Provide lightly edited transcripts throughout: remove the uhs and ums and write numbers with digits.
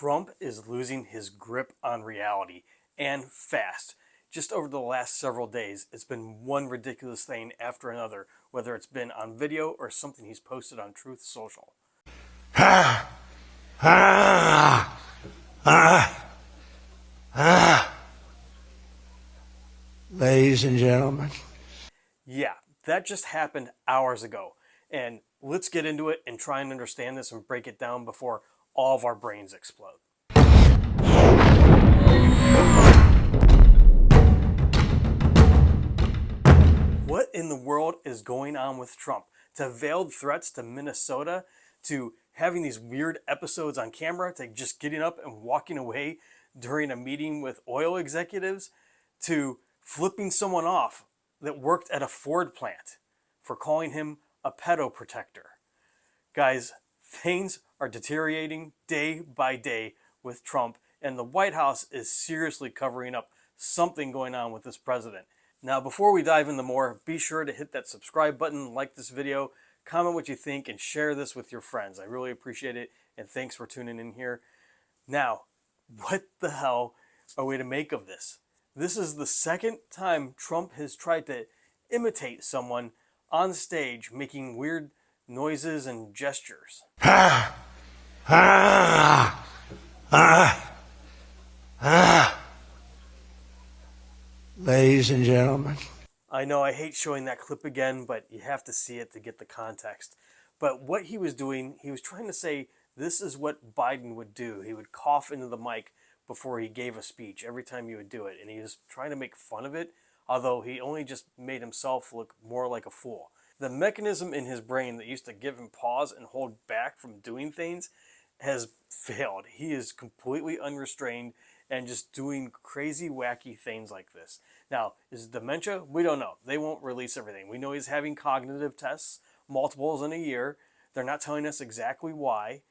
Trump is losing his grip on reality, and fast. Just over the last several days, it's been one ridiculous thing after another, whether it's been on video or something he's posted on Truth Social. Ladies and gentlemen. Yeah, that just happened hours ago. And let's get into it and try and understand this and break it down before all of our brains explode. What in the world is going on with Trump? To veiled threats to Minnesota, to having these weird episodes on camera, to just getting up and walking away during a meeting with oil executives, to flipping someone off that worked at a Ford plant for calling him a pedo protector. Guys, things are deteriorating day by day with Trump, and the White House is seriously covering up something going on with this president. Now, before we dive into more, be sure to hit that subscribe button, like this video, comment what you think, and share this with your friends. I really appreciate it, and thanks for tuning in here. Now, what the hell are we to make of this? This is the second time Trump has tried to imitate someone on stage making weird noises and gestures. Ladies and gentlemen. I know I hate showing that clip again, but you have to see it to get the context. But what he was doing, he was trying to say this is what Biden would do. He would cough into the mic before he gave a speech every time he would do it. And he was trying to make fun of it, although he only just made himself look more like a fool. The mechanism in his brain that used to give him pause and hold back from doing things has failed. He is completely unrestrained and just doing crazy, wacky things like this. Now, is it dementia? We don't know. They won't release everything. We know he's having cognitive tests, multiples in a year. They're not telling us exactly why.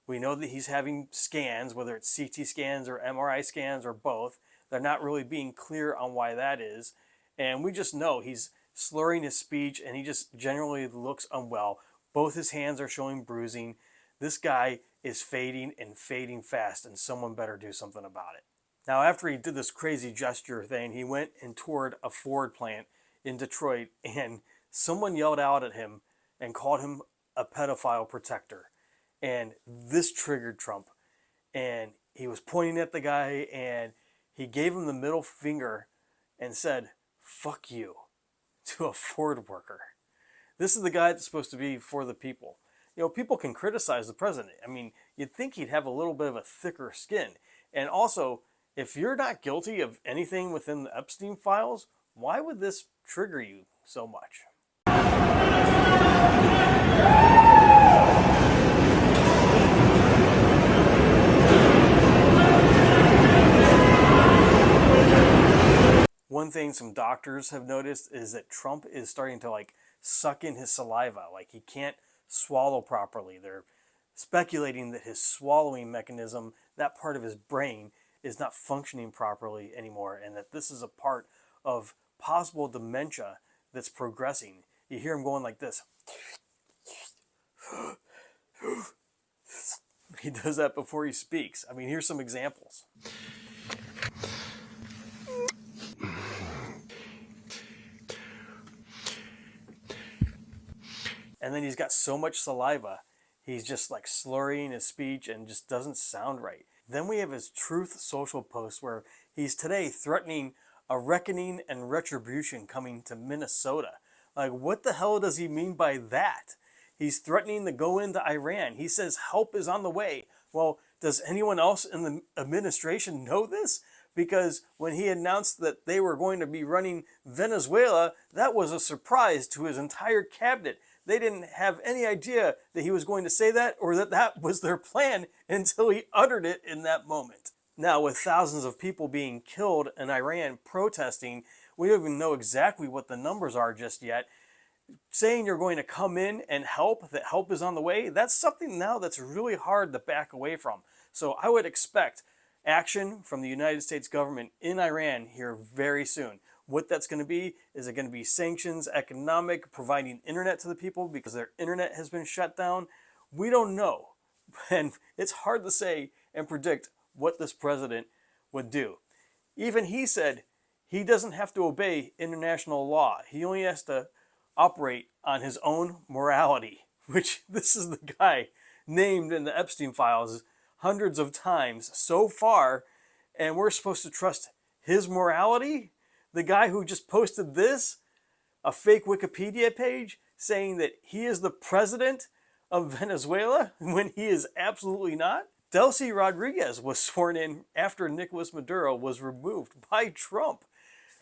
We know that he's having scans, whether it's CT scans or MRI scans or both. They're not really being clear on why that is. And we just know he's slurring his speech and he just generally looks unwell. Both his hands are showing bruising. This guy is fading and fading fast, and someone better do something about it. Now, after he did this crazy gesture thing, he went and toured a Ford plant in Detroit, and someone yelled out at him and called him a pedophile protector. And this triggered Trump. And he was pointing at the guy, and he gave him the middle finger and said, "Fuck you," to a Ford worker. This is the guy that's supposed to be for the people. You know, people can criticize the president. I mean, you'd think he'd have a little bit of a thicker skin. And also, if you're not guilty of anything within the Epstein files, why would this trigger you so much? One thing some doctors have noticed is that Trump is starting to suck in his saliva. Like he can't swallow properly. They're speculating that his swallowing mechanism, that part of his brain, is not functioning properly anymore, and that this is a part of possible dementia that's progressing. You hear him going like this. He does that before he speaks. I mean, here's some examples. And then he's got so much saliva, he's just like slurring his speech and just doesn't sound right. Then we have his Truth Social post where he's today threatening a reckoning and retribution coming to Minnesota. Like, what the hell does he mean by that? He's threatening to go into Iran. He says help is on the way. Well, does anyone else in the administration know this? Because when he announced that they were going to be running Venezuela, that was a surprise to his entire cabinet. They didn't have any idea that he was going to say that or that that was their plan until he uttered it in that moment. Now, with thousands of people being killed in Iran protesting, we don't even know exactly what the numbers are just yet. Saying you're going to come in and help, that help is on the way, that's something now that's really hard to back away from. So I would expect action from the United States government in Iran here very soon. What that's going to be, is it going to be sanctions, economic, providing internet to the people because their internet has been shut down? We don't know. And it's hard to say and predict what this president would do. Even he said he doesn't have to obey international law. He only has to operate on his own morality, which this is the guy named in the Epstein files hundreds of times so far, and we're supposed to trust his morality? The guy who just posted this, a fake Wikipedia page, saying that he is the president of Venezuela when he is absolutely not? Delcy Rodriguez was sworn in after Nicolas Maduro was removed by Trump.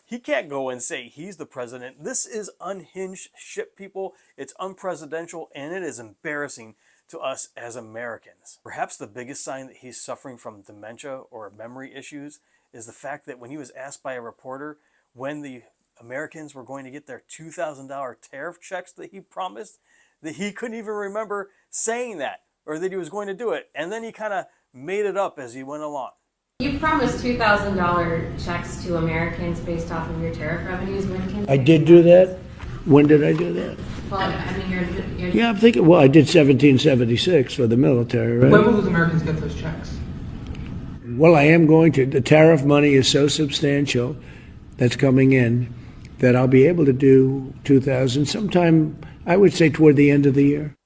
He can't go and say he's the president. This is unhinged shit, people. It's unpresidential, and it is embarrassing to us as Americans. Perhaps the biggest sign that he's suffering from dementia or memory issues is the fact that when he was asked by a reporter when the Americans were going to get their $2,000 tariff checks that he promised, that he couldn't even remember saying that or that he was going to do it. And then he kind of made it up as he went along. You promised $2,000 checks to Americans based off of your tariff revenues. When can I did do that. When did I do that? Well, I mean, you're Yeah, I'm thinking, well, I did 1776 for the military, right? When will those Americans get those checks? Well, I am going to. The tariff money is so substantial that's coming in that I'll be able to do 2,000 sometime, I would say, toward the end of the year.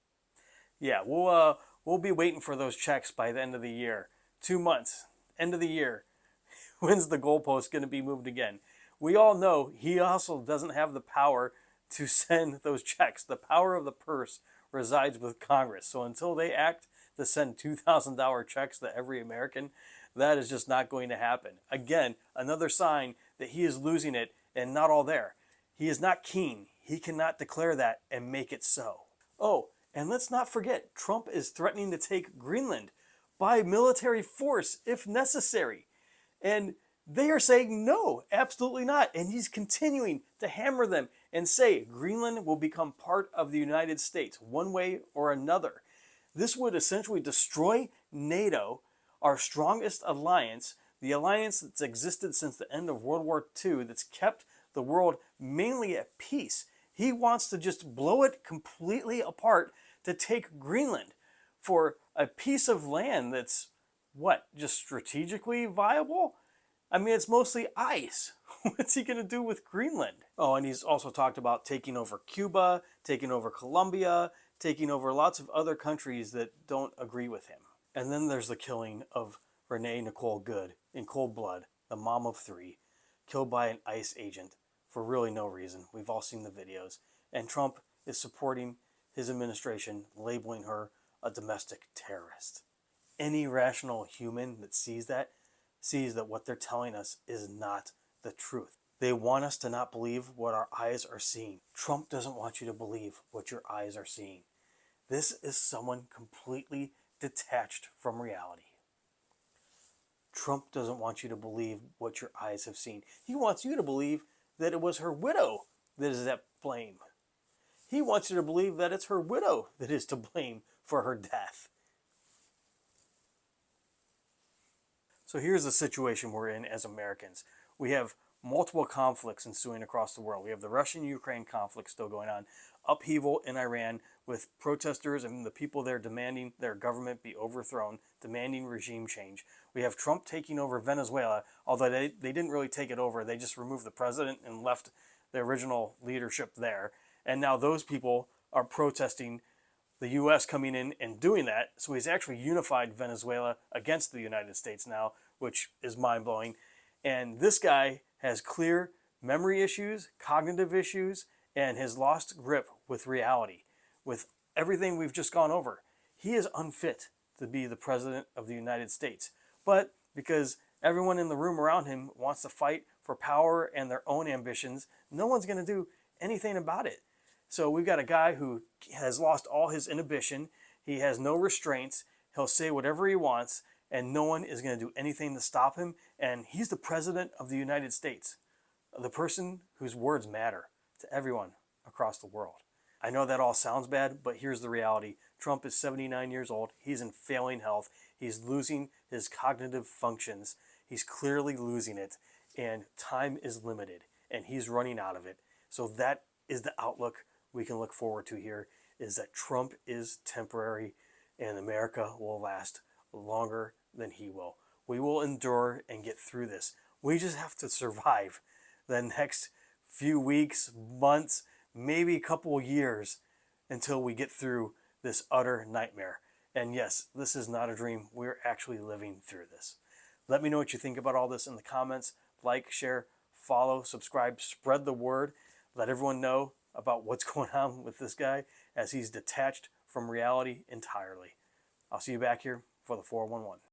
Yeah, we'll be waiting for those checks by the end of the year. 2 months, end of the year. When's the goalpost going to be moved again? We all know he also doesn't have the power to send those checks. The power of the purse resides with Congress. So until they act to send $2,000 checks to every American, that is just not going to happen. Again, another sign that he is losing it and not all there. He is not keen. He cannot declare that and make it so. Oh, and let's not forget, Trump is threatening to take Greenland by military force if necessary. And they are saying no, absolutely not. And he's continuing to hammer them and say Greenland will become part of the United States one way or another. This would essentially destroy NATO, our strongest alliance, the alliance that's existed since the end of World War II, that's kept the world mainly at peace. He wants to just blow it completely apart to take Greenland for a piece of land that's, what, just strategically viable? I mean, it's mostly ice. What's he going to do with Greenland? Oh, and he's also talked about taking over Cuba, taking over Colombia, taking over lots of other countries that don't agree with him. And then there's the killing of Renee Nicole Good in cold blood, the mom of 3, killed by an ICE agent for really no reason. We've all seen the videos. And Trump is supporting his administration, labeling her a domestic terrorist. Any rational human that sees that what they're telling us is not the truth. They want us to not believe what our eyes are seeing. Trump doesn't want you to believe what your eyes are seeing. This is someone completely detached from reality. Trump doesn't want you to believe what your eyes have seen. He wants you to believe that it was her widow that is at blame. He wants you to believe that it's her widow that is to blame for her death. So here's the situation we're in as Americans. We have multiple conflicts ensuing across the world. We have the Russian-Ukraine conflict still going on, upheaval in Iran with protesters and the people there demanding their government be overthrown, demanding regime change. We have Trump taking over Venezuela, although they didn't really take it over. They just removed the president and left the original leadership there. And now those people are protesting the U.S. coming in and doing that. So he's actually unified Venezuela against the United States now, which is mind-blowing. And this guy has clear memory issues, cognitive issues, and has lost grip with reality. With everything we've just gone over, he is unfit to be the president of the United States. But because everyone in the room around him wants to fight for power and their own ambitions, no one's going to do anything about it. So we've got a guy who has lost all his inhibition. He has no restraints. He'll say whatever he wants, and no one is going to do anything to stop him. And he's the president of the United States, the person whose words matter to everyone across the world. I know that all sounds bad, but here's the reality. Trump is 79 years old. He's in failing health. He's losing his cognitive functions. He's clearly losing it, and time is limited, and he's running out of it. So that is the outlook we can look forward to here, is that Trump is temporary and America will last longer than he will. We will endure and get through this. We just have to survive the next few weeks, months, maybe a couple years until we get through this utter nightmare. And yes, this is not a dream. We're actually living through this. Let me know what you think about all this in the comments. Like, share, follow, subscribe, spread the word. Let everyone know about what's going on with this guy as he's detached from reality entirely. I'll see you back here for the 411.